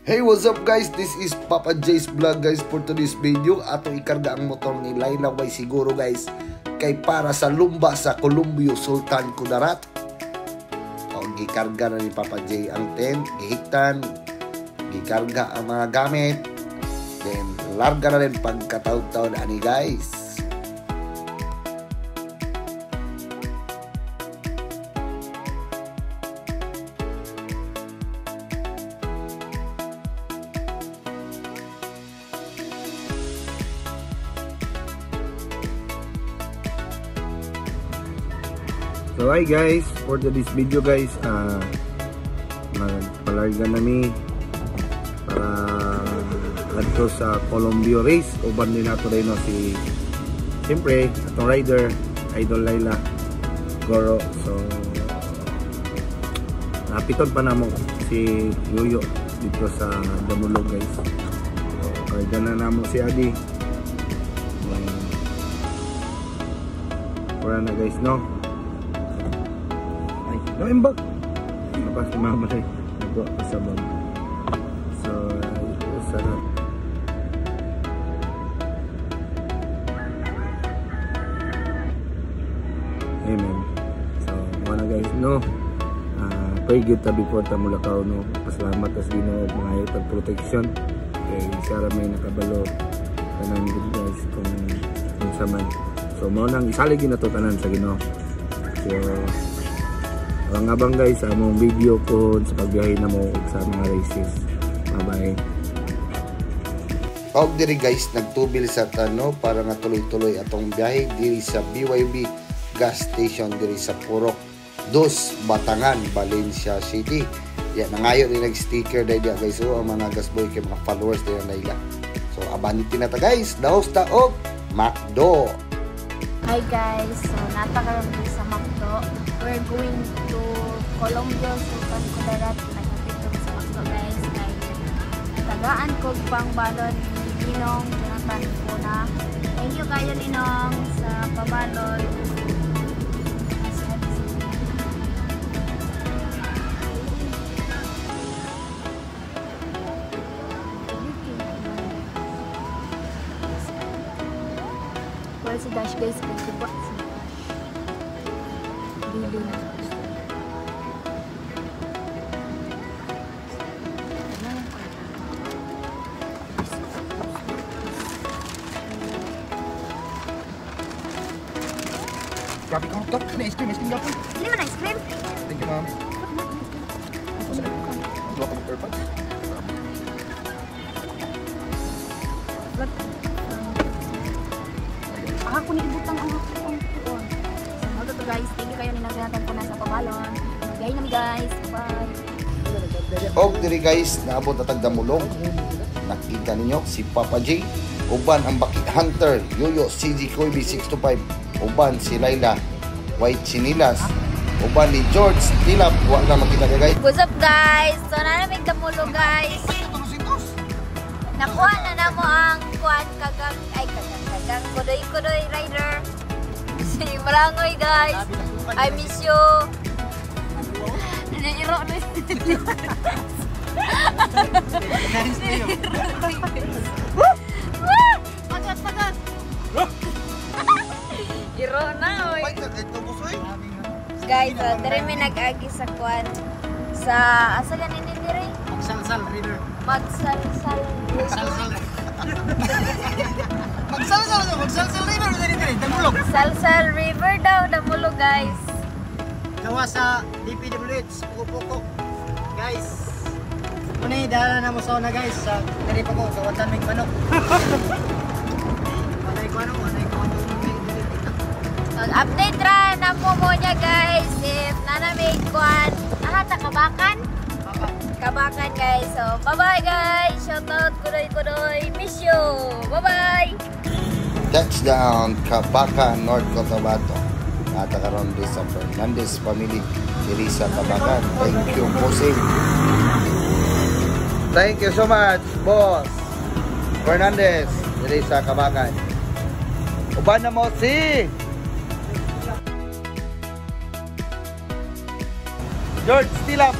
Hey, what's up guys? This is Papa J's Vlog guys. For today's video, ato ikarga ang motor ni Laila Way siguro guys. Kay para sa lumba sa Columbio Sultan Kudarat. O, gikarga na ni Papa J ang tent, gihiktan, gikarga ang mga gamit. Then, larga na rin pagkataw-taw na ni guys. So hi guys, for this video guys, magpalarga nami para adto sa Columbio race. Uban din nato rin no, si siyempre atong rider Idol Laila Goro. So napiton pa namo si Yoyo dito sa Damulog guys. So karga na namo si Adi. Wala na guys no. No imbag. Napas si mama rin. Nagwa pa sa bag. So, ito sarap. Amen. So, mga guys, no. Pray good ta before ta mulakaw, no. Pasalamat as Ginoo mga itag protection. Kay sara may nakabalo. Kanang good guys kung saman. So, mao nang isalig na to tanan sa Ginoo. So, abang guys sa among video ko sa pagbiyahe na mo sa mga races. Bye bye. Og diri guys nagtubil sa tano para nga tuloy-tuloy atong biyahe diri sa BYB gas station diri sa Purok 2 Batangan, Valencia City. Ya nangayo ni nag-sticker dai dia guys so ang mga gasboy kay mga followers diri nila. So abanti na ta guys, daos ta og McDo. Hi guys, so natakaroon sa McDo. We're going to Columbio Sultan Kudarat. Nagkakito sa McDo guys. Tagaan ko pang balon ni Ninong. Tinatan ko na. Thank you kayo Ninong sa pabalon. Well, si Dash guys, kung diba si Bibi na. Grabe ka magkap. May ice cream dapat. Sino man ice cream? Thank you ma'am. Dua ka mag-airpods. Ako ni ibutang ang akong tuon. So, to guys, thank you kayo ninagdatan ko na sa pabalon. Magay nami guys. Bye. Og diri guys naabot na Damulog. Nakita ninyo si Papa J, uban ang Bakit Hunter, Yoyo CG Koibi 625, uban si Laila White Chinilas, uban ni George Tilap. Wa na makita guys. What's up guys? So naramig Damulog guys. Nakuha na namo ang kuan kagang kudoy rider. Si Marangoy guys. I miss you. Nanairo na. Pagat. Iro na oy. Guys, dere may nag-agi sa kuan. Sa asa yan ini dire? Magsalsal river. Magsalsal River diri Damulog. Salsal River daw, Damulog guys. Gawa sa DPWH Pukok. Guys. Kuni dala na mo sa una guys sa diri pa ko kawatan mig manok. Anay ko. Update ra na mo niya guys if nanamig kuan. Kabakan guys. So bye bye guys. Shout out kudoy. Miss you. Bye bye. Touchdown Kabakan, North Cotabato. Natakaroon din sa Fernandez family diri sa Kabakan. Thank you Jose. Thank you so much boss Fernandez diri sa Kabakan. Uban na mo si George Tilap.